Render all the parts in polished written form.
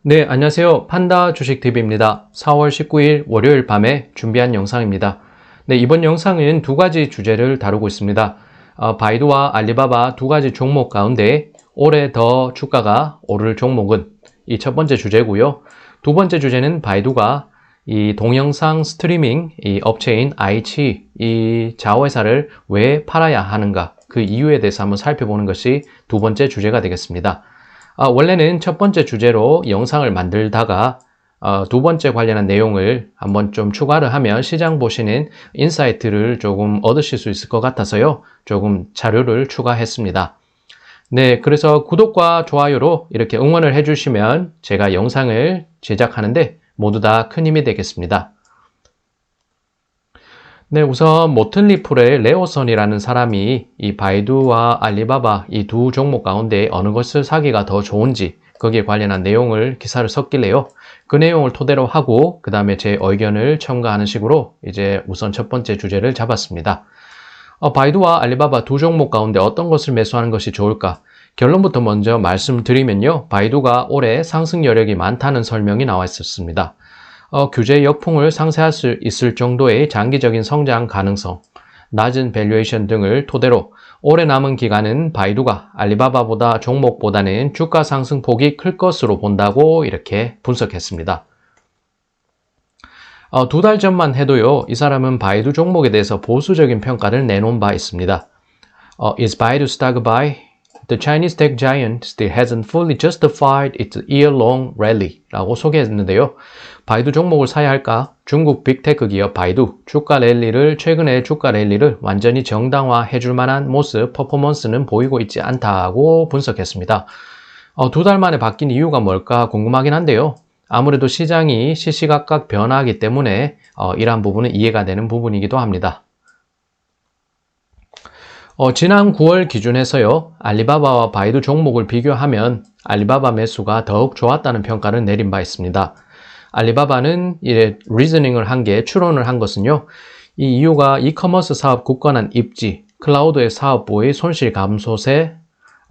네, 안녕하세요. 판다 주식TV입니다. 4월 19일 월요일 밤에 준비한 영상입니다. 네, 이번 영상은 두 가지 주제를 다루고 있습니다. 바이두와 알리바바 두 가지 종목 가운데 올해 더 주가가 오를 종목은 이 첫 번째 주제고요. 두 번째 주제는 바이두가 이 동영상 스트리밍 이 업체인 아이치 이 자회사를 왜 팔아야 하는가 그 이유에 대해서 한번 살펴보는 것이 두 번째 주제가 되겠습니다. 원래는 첫 번째 주제로 영상을 만들다가 두 번째 관련한 내용을 한번 좀 추가를 하면 시장 보시는 인사이트를 조금 얻으실 수 있을 것 같아서요. 조금 자료를 추가했습니다. 네, 그래서 구독과 좋아요로 이렇게 응원을 해주시면 제가 영상을 제작하는데 모두 다 큰 힘이 되겠습니다. 네, 우선 모틀리풀의 레오선이라는 사람이 이 바이두와 알리바바 이 두 종목 가운데 어느 것을 사기가 더 좋은지 거기에 관련한 내용을 기사를 썼길래요. 그 내용을 토대로 하고 그 다음에 제 의견을 첨가하는 식으로 이제 우선 첫 번째 주제를 잡았습니다. 바이두와 알리바바 두 종목 가운데 어떤 것을 매수하는 것이 좋을까? 결론부터 먼저 말씀드리면요. 바이두가 올해 상승 여력이 많다는 설명이 나와 있었습니다. 규제 역풍을 상쇄할 수 있을 정도의 장기적인 성장 가능성, 낮은 밸류에이션 등을 토대로 올해 남은 기간은 바이두가 알리바바보다 종목보다는 주가 상승폭이 클 것으로 본다고 이렇게 분석했습니다. 두 달 전만 해도요, 이 사람은 바이두 종목에 대해서 보수적인 평가를 내놓은 바 있습니다. Is Baidu stuck by? The Chinese tech giant still hasn't fully justified its year-long rally 라고 소개했는데요. 바이두 종목을 사야 할까? 중국 빅테크 기업 바이두 최근의 주가 랠리를 완전히 정당화해 줄 만한 모습, 퍼포먼스는 보이고 있지 않다고 분석했습니다. 두 달 만에 바뀐 이유가 뭘까 궁금하긴 한데요. 아무래도 시장이 시시각각 변화하기 때문에 이러한 부분은 이해가 되는 부분이기도 합니다. 지난 9월 기준에서요, 알리바바와 바이두 종목을 비교하면 알리바바 매수가 더욱 좋았다는 평가를 내린 바 있습니다. 알리바바는 리즈닝을 추론을 한 것은요, 이 이유가 이커머스 사업 굳건한 입지, 클라우드의 사업부의 손실 감소세,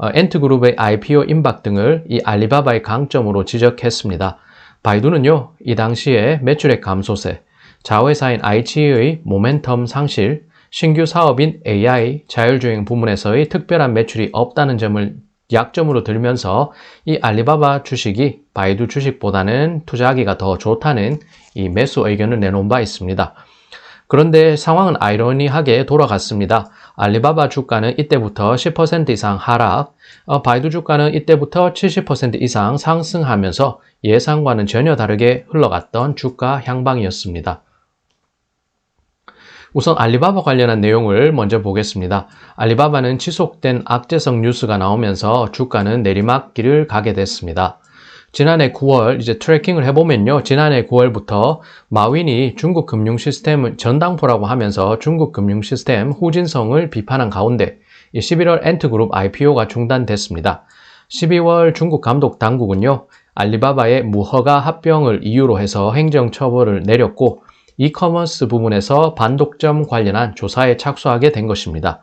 엔트그룹의 IPO 임박 등을 이 알리바바의 강점으로 지적했습니다. 바이두는요, 이 당시에 매출액 감소세, 자회사인 아이치의 모멘텀 상실, 신규 사업인 AI, 자율주행 부문에서의 특별한 매출이 없다는 점을 약점으로 들면서 이 알리바바 주식이 바이두 주식보다는 투자하기가 더 좋다는 이 매수 의견을 내놓은 바 있습니다. 그런데 상황은 아이러니하게 돌아갔습니다. 알리바바 주가는 이때부터 10% 이상 하락, 바이두 주가는 이때부터 70% 이상 상승하면서 예상과는 전혀 다르게 흘러갔던 주가 향방이었습니다. 우선 알리바바 관련한 내용을 먼저 보겠습니다. 알리바바는 지속된 악재성 뉴스가 나오면서 주가는 내리막길을 가게 됐습니다. 지난해 9월 이제 트래킹을 해보면요. 지난해 9월부터 마윈이 중국 금융 시스템을 전당포라고 하면서 중국 금융 시스템 후진성을 비판한 가운데 11월 엔트그룹 IPO가 중단됐습니다. 12월 중국 감독 당국은요. 알리바바의 무허가 합병을 이유로 해서 행정처벌을 내렸고 이커머스 부분에서 반독점 관련한 조사에 착수하게 된 것입니다.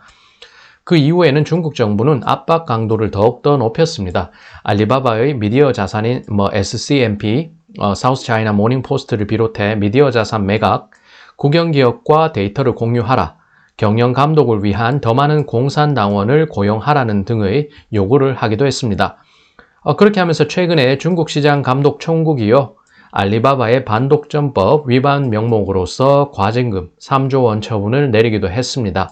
그 이후에는 중국 정부는 압박 강도를 더욱더 높였습니다. 알리바바의 미디어 자산인 SCMP, 사우스 차이나 모닝 포스트를 비롯해 미디어 자산 매각, 국영기업과 데이터를 공유하라, 경영 감독을 위한 더 많은 공산당원을 고용하라는 등의 요구를 하기도 했습니다. 그렇게 하면서 최근에 중국 시장 감독 총국이요. 알리바바의 반독점법 위반 명목으로서 과징금 3조 원 처분을 내리기도 했습니다.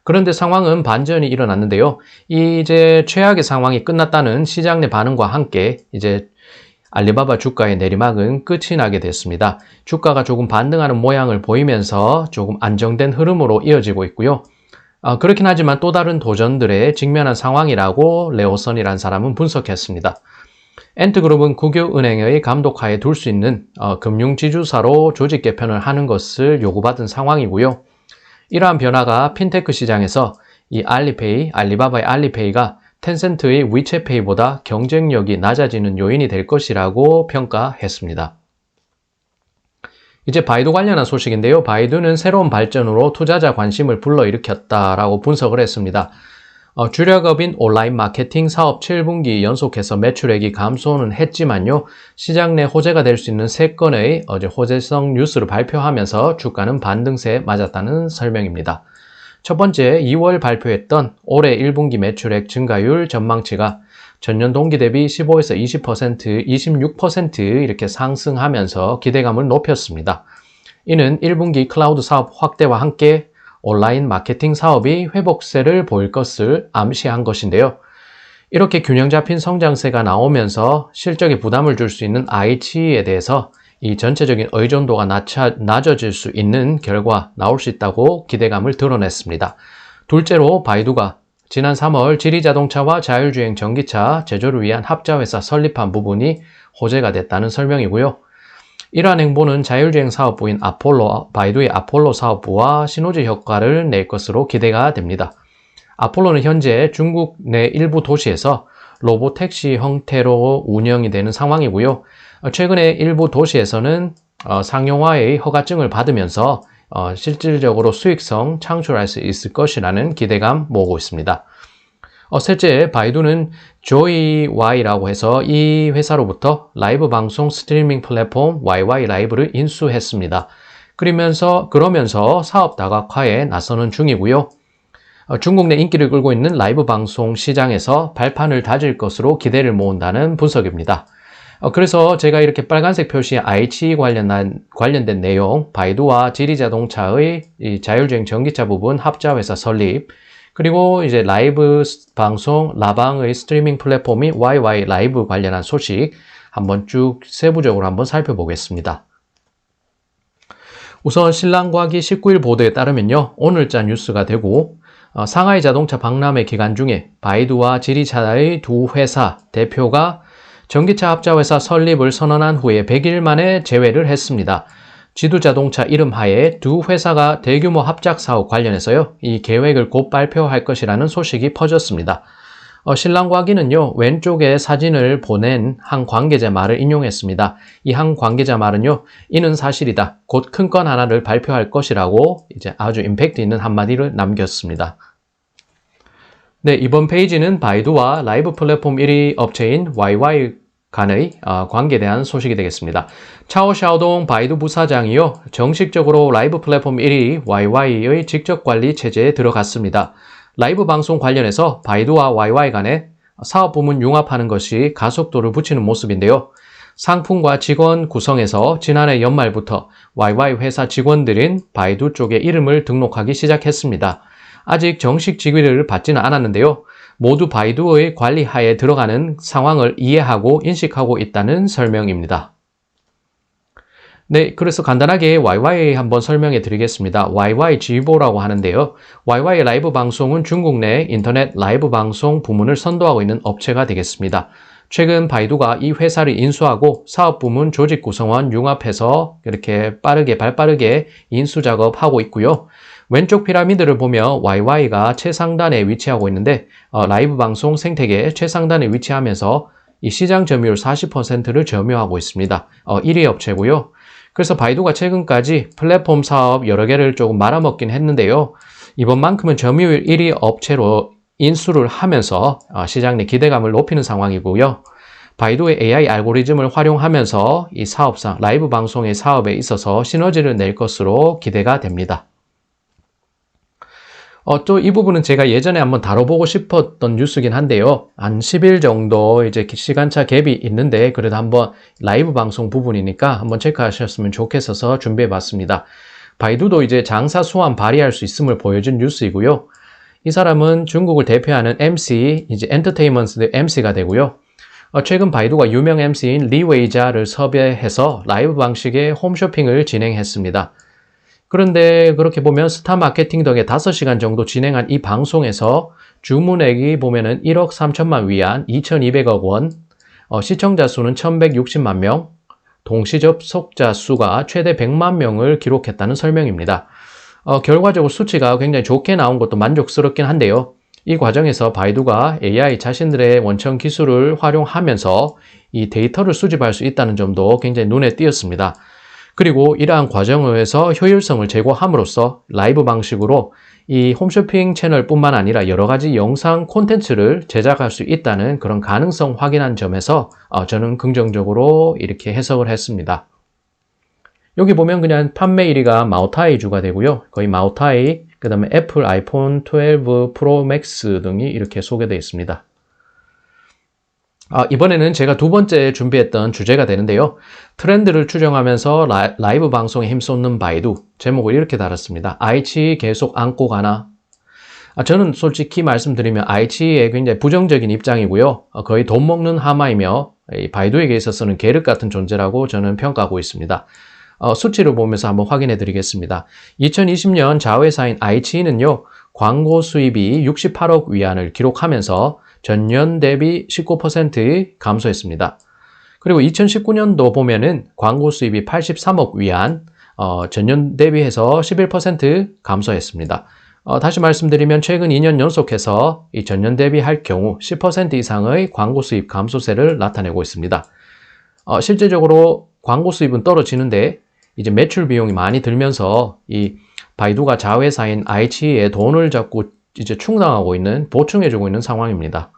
그런데 상황은 반전이 일어났는데요. 이제 최악의 상황이 끝났다는 시장 내 반응과 함께 이제 알리바바 주가의 내리막은 끝이 나게 됐습니다. 주가가 조금 반등하는 모양을 보이면서 조금 안정된 흐름으로 이어지고 있고요. 그렇긴 하지만 또 다른 도전들에 직면한 상황이라고 레오선이라는 사람은 분석했습니다. 엔트그룹은 국유은행의 감독하에 둘 수 있는 금융지주사로 조직 개편을 하는 것을 요구받은 상황이고요. 이러한 변화가 핀테크 시장에서 이 알리바바의 알리페이가 텐센트의 위챗페이보다 경쟁력이 낮아지는 요인이 될 것이라고 평가했습니다. 이제 바이두 관련한 소식인데요. 바이두는 새로운 발전으로 투자자 관심을 불러일으켰다라고 분석을 했습니다. 주력업인 온라인 마케팅 사업 7분기 연속해서 매출액이 감소는 했지만요. 시장 내 호재가 될 수 있는 3건의 어제 호재성 뉴스를 발표하면서 주가는 반등세에 맞았다는 설명입니다. 첫 번째, 2월 발표했던 올해 1분기 매출액 증가율 전망치가 전년 동기 대비 15에서 20%, 26% 이렇게 상승하면서 기대감을 높였습니다. 이는 1분기 클라우드 사업 확대와 함께 온라인 마케팅 사업이 회복세를 보일 것을 암시한 것인데요. 이렇게 균형 잡힌 성장세가 나오면서 실적에 부담을 줄 수 있는 IT에 대해서 이 전체적인 의존도가 낮아질 수 있는 결과 나올 수 있다고 기대감을 드러냈습니다. 둘째로 바이두가 지난 3월 지리자동차와 자율주행 전기차 제조를 위한 합자회사 설립한 부분이 호재가 됐다는 설명이고요. 이러한 행보는 자율주행 사업부인 바이두의 아폴로 사업부와 시너지 효과를 낼 것으로 기대가 됩니다. 아폴로는 현재 중국 내 일부 도시에서 로보택시 형태로 운영이 되는 상황이고요. 최근에 일부 도시에서는 상용화의 허가증을 받으면서 실질적으로 수익성 창출할 수 있을 것이라는 기대감 모으고 있습니다. 셋째, 바이두는 조이와이라고 해서 이 회사로부터 라이브 방송 스트리밍 플랫폼 YY 라이브를 인수했습니다. 그러면서 사업 다각화에 나서는 중이고요. 중국 내 인기를 끌고 있는 라이브 방송 시장에서 발판을 다질 것으로 기대를 모은다는 분석입니다. 그래서 제가 이렇게 빨간색 표시의 ITE 관련된 내용, 바이두와 지리자동차의 이 자율주행 전기차 부분 합자회사 설립, 그리고 이제 라이브 방송 라방의 스트리밍 플랫폼이 YY 라이브 관련한 소식 한번 쭉 세부적으로 한번 살펴보겠습니다. 우선 신랑과기 19일 보도에 따르면요. 오늘자 뉴스가 되고 상하이 자동차 박람회 기간 중에 바이두와 지리차의 두 회사 대표가 전기차 합자회사 설립을 선언한 후에 100일 만에 재회를 했습니다. 지두자동차 이름 하에 두 회사가 대규모 합작 사업 관련해서요. 이 계획을 곧 발표할 것이라는 소식이 퍼졌습니다. 신랑과기는요. 왼쪽에 사진을 보낸 한 관계자 말을 인용했습니다. 이 한 관계자 말은요. 이는 사실이다. 곧 큰 건 하나를 발표할 것이라고 이제 아주 임팩트 있는 한마디를 남겼습니다. 네, 이번 페이지는 바이두와 라이브 플랫폼 1위 업체인 YY 간의 관계에 대한 소식이 되겠습니다. 차오 샤오동 바이두 부사장이요. 정식적으로 라이브 플랫폼 1위 YY의 직접 관리 체제에 들어갔습니다. 라이브 방송 관련해서 바이두와 YY 간에 사업 부문 융합하는 것이 가속도를 붙이는 모습인데요. 상품과 직원 구성에서 지난해 연말부터 YY 회사 직원들인 바이두 쪽에 이름을 등록하기 시작했습니다. 아직 정식 직위를 받지는 않았는데요. 모두 바이두의 관리 하에 들어가는 상황을 이해하고 인식하고 있다는 설명입니다. 네, 그래서 간단하게 YY 한번 설명해 드리겠습니다. YY 지보라고 하는데요. YY 라이브 방송은 중국 내 인터넷 라이브 방송 부문을 선도하고 있는 업체가 되겠습니다. 최근 바이두가 이 회사를 인수하고 사업 부문 조직 구성원 융합해서 이렇게 발빠르게 인수 작업하고 있고요. 왼쪽 피라미드를 보면 YY가 최상단에 위치하고 있는데 라이브 방송 생태계 최상단에 위치하면서 이 시장 점유율 40%를 점유하고 있습니다. 1위 업체고요. 그래서 바이두가 최근까지 플랫폼 사업 여러 개를 조금 말아먹긴 했는데요. 이번만큼은 점유율 1위 업체로 인수를 하면서 시장 내 기대감을 높이는 상황이고요. 바이두의 AI 알고리즘을 활용하면서 이 사업상 라이브 방송의 사업에 있어서 시너지를 낼 것으로 기대가 됩니다. 또 이 부분은 제가 예전에 한번 다뤄보고 싶었던 뉴스긴 한데요. 한 10일 정도 이제 시간차 갭이 있는데 그래도 한번 라이브 방송 부분이니까 한번 체크하셨으면 좋겠어서 준비해 봤습니다. 바이두도 이제 장사 수완 발휘할 수 있음을 보여준 뉴스이고요. 이 사람은 중국을 대표하는 MC, 이제 엔터테인먼트 MC가 되고요. 최근 바이두가 유명 MC인 리웨이자를 섭외해서 라이브 방식의 홈쇼핑을 진행했습니다. 그런데 그렇게 보면 스타 마케팅 덕에 5시간 정도 진행한 이 방송에서 주문액이 보면은 1억 3천만 위안, 2,200억 원, 시청자 수는 1,160만 명, 동시 접속자 수가 최대 100만 명을 기록했다는 설명입니다. 결과적으로 수치가 굉장히 좋게 나온 것도 만족스럽긴 한데요. 이 과정에서 바이두가 AI 자신들의 원천 기술을 활용하면서 이 데이터를 수집할 수 있다는 점도 굉장히 눈에 띄었습니다. 그리고 이러한 과정에서 효율성을 제고함으로써 라이브 방식으로 이 홈쇼핑 채널뿐만 아니라 여러 가지 영상 콘텐츠를 제작할 수 있다는 그런 가능성 확인한 점에서 저는 긍정적으로 이렇게 해석을 했습니다. 여기 보면 그냥 판매 1위가 마오타이주가 되고요. 거의 마오타이, 그 다음에 애플 아이폰 12 프로 맥스 등이 이렇게 소개되어 있습니다. 이번에는 제가 두 번째 준비했던 주제가 되는데요. 트렌드를 추정하면서 라이브 방송에 힘쏟는 바이두. 제목을 이렇게 달았습니다. 아이치 계속 안고 가나? 저는 솔직히 말씀드리면 아이치에 굉장히 부정적인 입장이고요. 거의 돈 먹는 하마이며 바이두에게 있어서는 계륵 같은 존재라고 저는 평가하고 있습니다. 수치를 보면서 한번 확인해 드리겠습니다. 2020년 자회사인 아이치는요, 광고 수입이 68억 위안을 기록하면서 전년 대비 19% 감소했습니다. 그리고 2019년도 보면은 광고 수입이 83억 위안, 전년 대비해서 11% 감소했습니다. 다시 말씀드리면 최근 2년 연속해서 이 전년 대비할 경우 10% 이상의 광고 수입 감소세를 나타내고 있습니다. 실제적으로 광고 수입은 떨어지는데 이제 매출 비용이 많이 들면서 이 바이두가 자회사인 아이치에 돈을 자꾸 이제 충당하고 있는, 보충해주고 있는 상황입니다.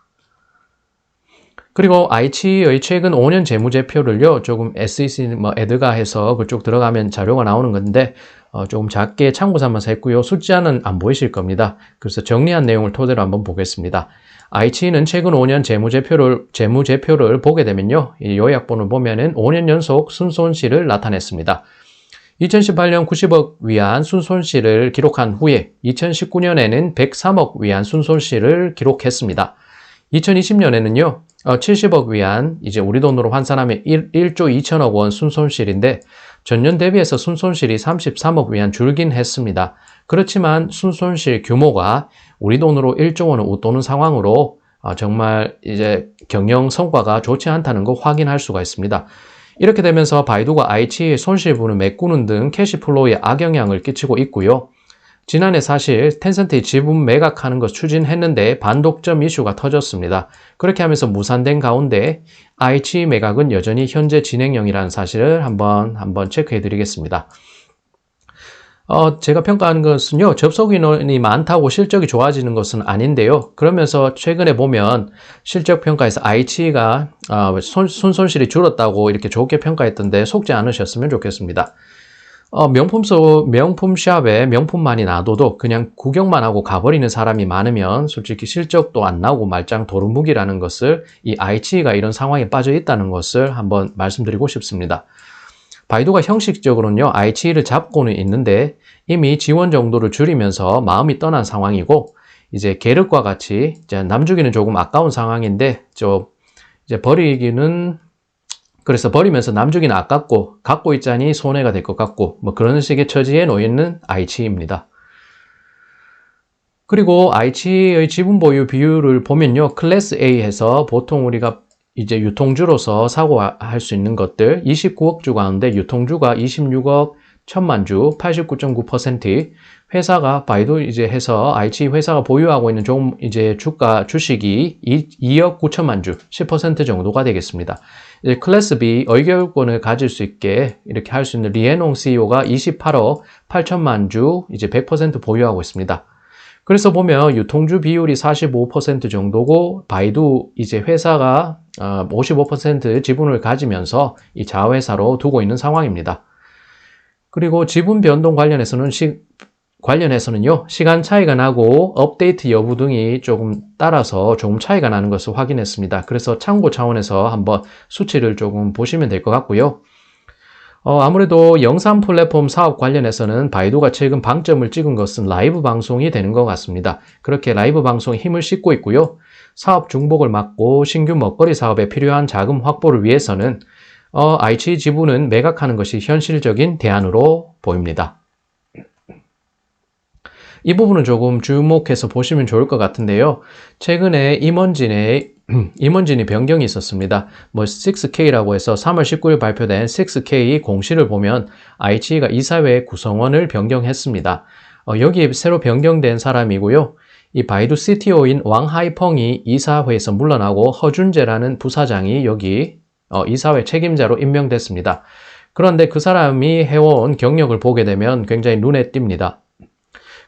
그리고 아이치의 최근 5년 재무제표를요, 조금 SEC 에드가 해서 그쪽 들어가면 자료가 나오는 건데, 조금 작게 참고 삼아서 했고요. 숫자는 안 보이실 겁니다. 그래서 정리한 내용을 토대로 한번 보겠습니다. 아이치는 최근 5년 재무제표를 보게 되면요, 이 요약본을 보면은 5년 연속 순손실을 나타냈습니다. 2018년 90억 위안 순손실을 기록한 후에 2019년에는 103억 위안 순손실을 기록했습니다. 2020년에는요, 70억 위안, 이제 우리 돈으로 환산하면 1조 2천억 원 순손실인데 전년 대비해서 순손실이 33억 위안 줄긴 했습니다. 그렇지만 순손실 규모가 우리 돈으로 1조 원을 웃도는 상황으로 정말 이제 경영 성과가 좋지 않다는 거 확인할 수가 있습니다. 이렇게 되면서 바이두가 아이치의 손실분을 메꾸는 등 캐시플로우에 악영향을 끼치고 있고요. 지난해 사실 텐센트의 지분 매각하는 것 추진했는데 반독점 이슈가 터졌습니다. 그렇게 하면서 무산된 가운데 아이치 매각은 여전히 현재 진행형이라는 사실을 한번 체크해 드리겠습니다. 제가 평가하는 것은요, 접속 인원이 많다고 실적이 좋아지는 것은 아닌데요. 그러면서 최근에 보면 실적 평가에서 아이치가 순손실이 줄었다고 이렇게 좋게 평가했던데 속지 않으셨으면 좋겠습니다. 명품샵에 명품만이 놔둬도 그냥 구경만 하고 가버리는 사람이 많으면 솔직히 실적도 안 나오고 말짱 도루묵이라는 것을, 이 아이치가 이런 상황에 빠져 있다는 것을 한번 말씀드리고 싶습니다. 바이두가 형식적으로는요, 아이치를 잡고는 있는데 이미 지원 정도를 줄이면서 마음이 떠난 상황이고, 이제 계륵과 같이 이제 남주기는 조금 아까운 상황인데 이제 그래서 버리면서 남주기는 아깝고 갖고 있자니 손해가 될 것 같고 그런 식의 처지에 놓여 있는 아이치입니다. 그리고 아이치의 지분 보유 비율을 보면요, 클래스 A에서 보통 우리가 이제 유통주로서 사고할 수 있는 것들 29억 주 가운데 유통주가 26억 1000만 주 89.9%, 회사가 바이두 이제 해서 아이치 회사가 보유하고 있는 이제 주식이 2억 9천만 주 10% 정도가 되겠습니다. 이제 클래스 B 의결권을 가질 수 있게 이렇게 할 수 있는 리에농 CEO가 28억 8천만 주 이제 100% 보유하고 있습니다. 그래서 보면 유통주 비율이 45% 정도고 바이두 이제 회사가 55% 지분을 가지면서 이 자회사로 두고 있는 상황입니다. 그리고 지분 변동 관련해서는요, 시간 차이가 나고 업데이트 여부 등이 조금 따라서 조금 차이가 나는 것을 확인했습니다. 그래서 참고 차원에서 한번 수치를 조금 보시면 될 것 같고요. 아무래도 영상 플랫폼 사업 관련해서는 바이두가 최근 방점을 찍은 것은 라이브 방송이 되는 것 같습니다. 그렇게 라이브 방송에 힘을 싣고 있고요. 사업 중복을 막고 신규 먹거리 사업에 필요한 자금 확보를 위해서는 아이치 지분은 매각하는 것이 현실적인 대안으로 보입니다. 이 부분은 조금 주목해서 보시면 좋을 것 같은데요. 최근에 임원진이 변경이 있었습니다. 6K라고 해서 3월 19일 발표된 6K 공시를 보면 아이치가 이사회 구성원을 변경했습니다. 여기에 새로 변경된 사람이고요. 이 바이두 CTO인 왕하이펑이 이사회에서 물러나고 허준재라는 부사장이 여기 이사회 책임자로 임명됐습니다. 그런데 그 사람이 해온 경력을 보게 되면 굉장히 눈에 띕니다.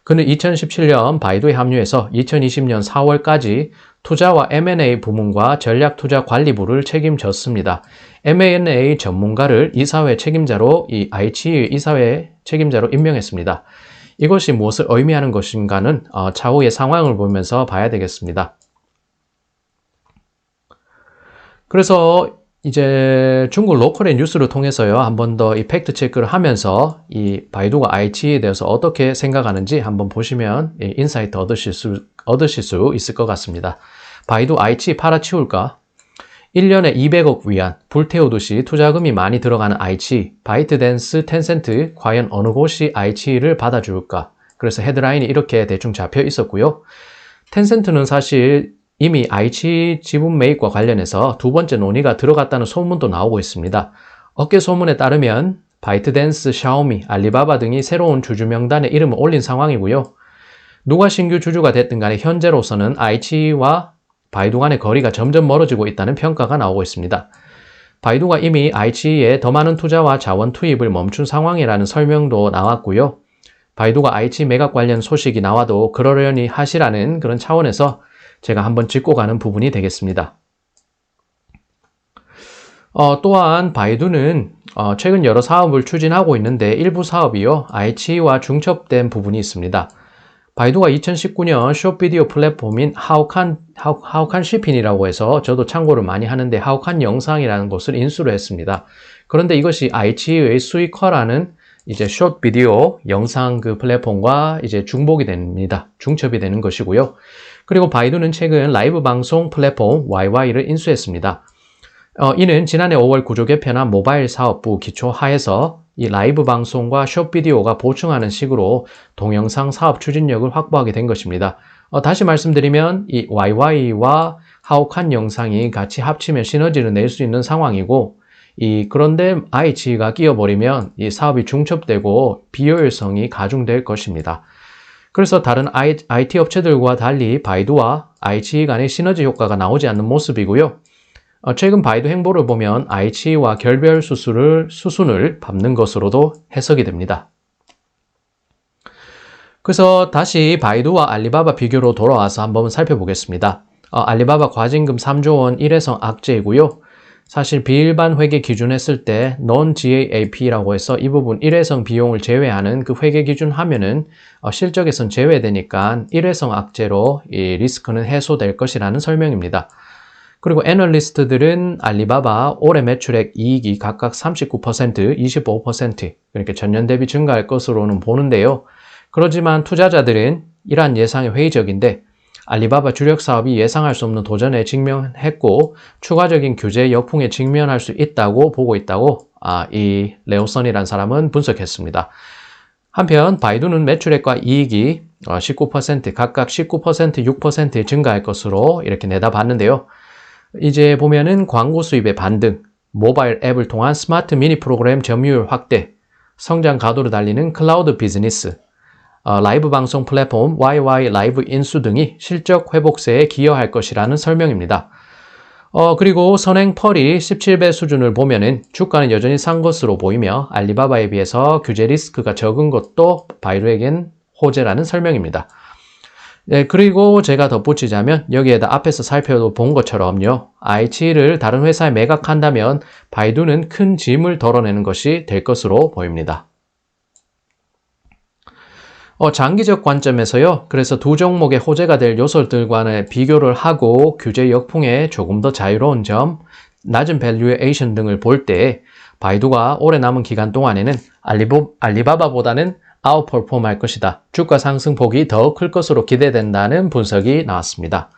그는 2017년 바이두에 합류해서 2020년 4월까지 투자와 M&A 부문과 전략투자관리부를 책임졌습니다. M&A 전문가를 이사회 책임자로 이 iQI의 이사회 책임자로 임명했습니다. 이것이 무엇을 의미하는 것인가는 차후의 상황을 보면서 봐야 되겠습니다. 그래서 이제 중국 로컬의 뉴스를 통해서요, 한 번 더 이 팩트 체크를 하면서 이 바이두가 iQ에 대해서 어떻게 생각하는지 한번 보시면 인사이트 얻으실 수 있을 것 같습니다. 바이두 iQ 팔아치울까? 1년에 200억 위안 불태우듯이 투자금이 많이 들어가는 iQ, 바이트댄스, 텐센트 과연 어느 곳이 iQ를 받아줄까? 그래서 헤드라인이 이렇게 대충 잡혀 있었고요. 텐센트는 사실 이미 iQ 지분 매입과 관련해서 두 번째 논의가 들어갔다는 소문도 나오고 있습니다. 업계 소문에 따르면 바이트댄스, 샤오미, 알리바바 등이 새로운 주주 명단에 이름을 올린 상황이고요. 누가 신규 주주가 됐든 간에 현재로서는 iQ와 바이두 간의 거리가 점점 멀어지고 있다는 평가가 나오고 있습니다. 바이두가 이미 iQ에 더 많은 투자와 자원 투입을 멈춘 상황이라는 설명도 나왔고요. 바이두가 iQ 매각 관련 소식이 나와도 그러려니 하시라는 그런 차원에서 제가 한번 짚고 가는 부분이 되겠습니다. 또한 바이두는 최근 여러 사업을 추진하고 있는데 일부 사업이요, iQ와 중첩된 부분이 있습니다. 바이두가 2019년 숏비디오 플랫폼인 하오칸 시핀이라고 해서 저도 참고를 많이 하는데 하오칸 영상이라는 것을 인수를 했습니다. 그런데 이것이 iQ의 수익화라는 이제 숏비디오 영상 그 플랫폼과 이제 중복이 됩니다. 중첩이 되는 것이고요. 그리고 바이두는 최근 라이브 방송 플랫폼 YY를 인수했습니다. 이는 지난해 5월 구조 개편한 모바일 사업부 기초 하에서 이 라이브 방송과 숏비디오가 보충하는 식으로 동영상 사업 추진력을 확보하게 된 것입니다. 다시 말씀드리면 이 YY와 하오칸 영상이 같이 합치면 시너지를 낼 수 있는 상황이고, 그런데 iQ가 끼어버리면 이 사업이 중첩되고 비효율성이 가중될 것입니다. 그래서 다른 IT 업체들과 달리 바이두와 iQ 간의 시너지 효과가 나오지 않는 모습이고요. 최근 바이두 행보를 보면 iQ와 결별 수순을 밟는 것으로도 해석이 됩니다. 그래서 다시 바이두와 알리바바 비교로 돌아와서 한번 살펴보겠습니다. 알리바바 과징금 3조 원 일회성 악재이고요. 사실 비일반 회계 기준 했을 때 non-GAAP라고 해서 이 부분 일회성 비용을 제외하는 그 회계 기준 하면은 실적에선 제외되니까 일회성 악재로 이 리스크는 해소될 것이라는 설명입니다. 그리고 애널리스트들은 알리바바 올해 매출액 이익이 각각 39%, 25% 그러니까 전년 대비 증가할 것으로는 보는데요. 그렇지만 투자자들은 이러한 예상이 회의적인데 알리바바 주력 사업이 예상할 수 없는 도전에 직면했고 추가적인 규제 역풍에 직면할 수 있다고 보고 있다고 이 레오선이라는 사람은 분석했습니다. 한편 바이두는 매출액과 이익이 19% 각각 19%, 6% 증가할 것으로 이렇게 내다봤는데요. 이제 보면은 광고 수입의 반등, 모바일 앱을 통한 스마트 미니 프로그램 점유율 확대, 성장 가도를 달리는 클라우드 비즈니스, 라이브 방송 플랫폼 YY 라이브 인수 등이 실적 회복세에 기여할 것이라는 설명입니다. 그리고 선행펄이 17배 수준을 보면은 주가는 여전히 싼 것으로 보이며 알리바바에 비해서 규제 리스크가 적은 것도 바이두에겐 호재라는 설명입니다. 네, 그리고 제가 덧붙이자면 여기에다 앞에서 살펴본 것처럼요. iQ를 다른 회사에 매각한다면 바이두는 큰 짐을 덜어내는 것이 될 것으로 보입니다. 장기적 관점에서요. 그래서 두 종목의 호재가 될 요소들과의 비교를 하고 규제 역풍에 조금 더 자유로운 점, 낮은 밸류에이션 등을 볼 때 바이두가 오래 남은 기간 동안에는 알리바바보다는 아웃퍼폼할 것이다. 주가 상승폭이 더 클 것으로 기대된다는 분석이 나왔습니다.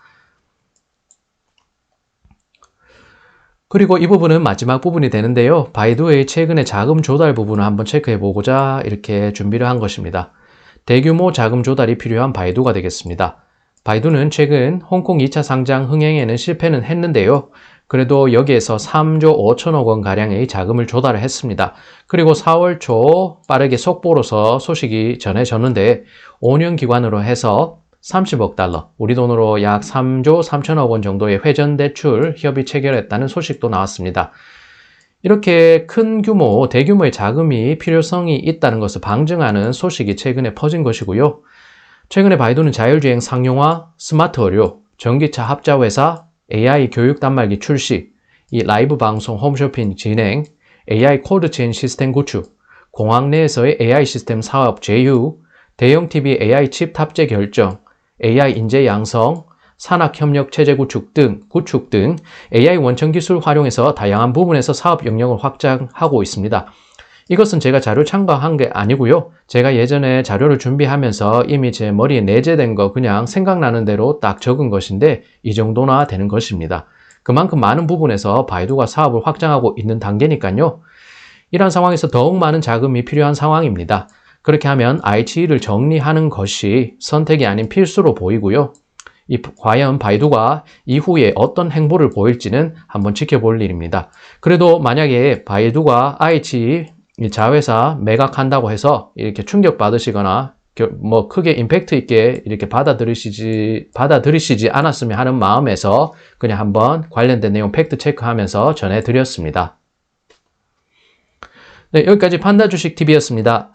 그리고 이 부분은 마지막 부분이 되는데요. 바이두의 최근의 자금 조달 부분을 한번 체크해 보고자 이렇게 준비를 한 것입니다. 대규모 자금 조달이 필요한 바이두가 되겠습니다. 바이두는 최근 홍콩 2차 상장 흥행에는 실패는 했는데요. 그래도 여기에서 3조 5천억 원 가량의 자금을 조달을 했습니다. 그리고 4월 초 빠르게 속보로서 소식이 전해졌는데 5년 기간으로 해서 30억 달러, 우리 돈으로 약 3조 3천억 원 정도의 회전 대출 협의 체결했다는 소식도 나왔습니다. 이렇게 대규모의 자금이 필요성이 있다는 것을 방증하는 소식이 최근에 퍼진 것이고요. 최근에 바이두는 자율주행 상용화, 스마트 의료, 전기차 합자 회사, AI 교육 단말기 출시, 이 라이브 방송 홈쇼핑 진행, AI 코드체인 시스템 구축, 공항 내에서의 AI 시스템 사업 제휴, 대형 TV AI 칩 탑재 결정, AI 인재 양성, 산학협력 체제 구축 등 AI 원천 기술 활용해서 다양한 부분에서 사업 영역을 확장하고 있습니다. 이것은 제가 자료 참고한 게 아니고요. 제가 예전에 자료를 준비하면서 이미 제 머리에 내재된 거 그냥 생각나는 대로 딱 적은 것인데 이 정도나 되는 것입니다. 그만큼 많은 부분에서 바이두가 사업을 확장하고 있는 단계니까요. 이러한 상황에서 더욱 많은 자금이 필요한 상황입니다. 그렇게 하면 IH를 정리하는 것이 선택이 아닌 필수로 보이고요. 과연 바이두가 이후에 어떤 행보를 보일지는 한번 지켜볼 일입니다. 그래도 만약에 바이두가 IH 자회사 매각한다고 해서 이렇게 충격받으시거나 뭐 크게 임팩트 있게 이렇게 받아들이시지 않았으면 하는 마음에서 그냥 한번 관련된 내용 팩트 체크하면서 전해드렸습니다. 네, 여기까지 판다주식TV였습니다.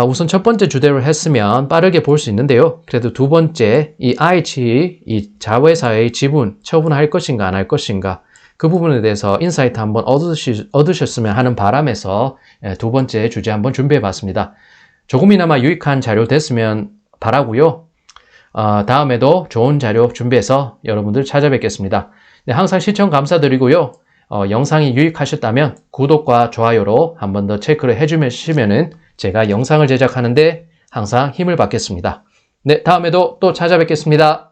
우선 첫 번째 주제를 했으면 빠르게 볼 수 있는데요. 그래도 두 번째, 이 IH, 이 자회사의 지분 처분할 것인가 안 할 것인가 그 부분에 대해서 인사이트 한번 얻으셨으면 하는 바람에서 두 번째 주제 한번 준비해 봤습니다. 조금이나마 유익한 자료 됐으면 바라고요. 다음에도 좋은 자료 준비해서 여러분들 찾아뵙겠습니다. 네, 항상 시청 감사드리고요. 영상이 유익하셨다면 구독과 좋아요로 한 번 더 체크를 해주시면은 제가 영상을 제작하는데 항상 힘을 받겠습니다. 네, 다음에도 또 찾아뵙겠습니다.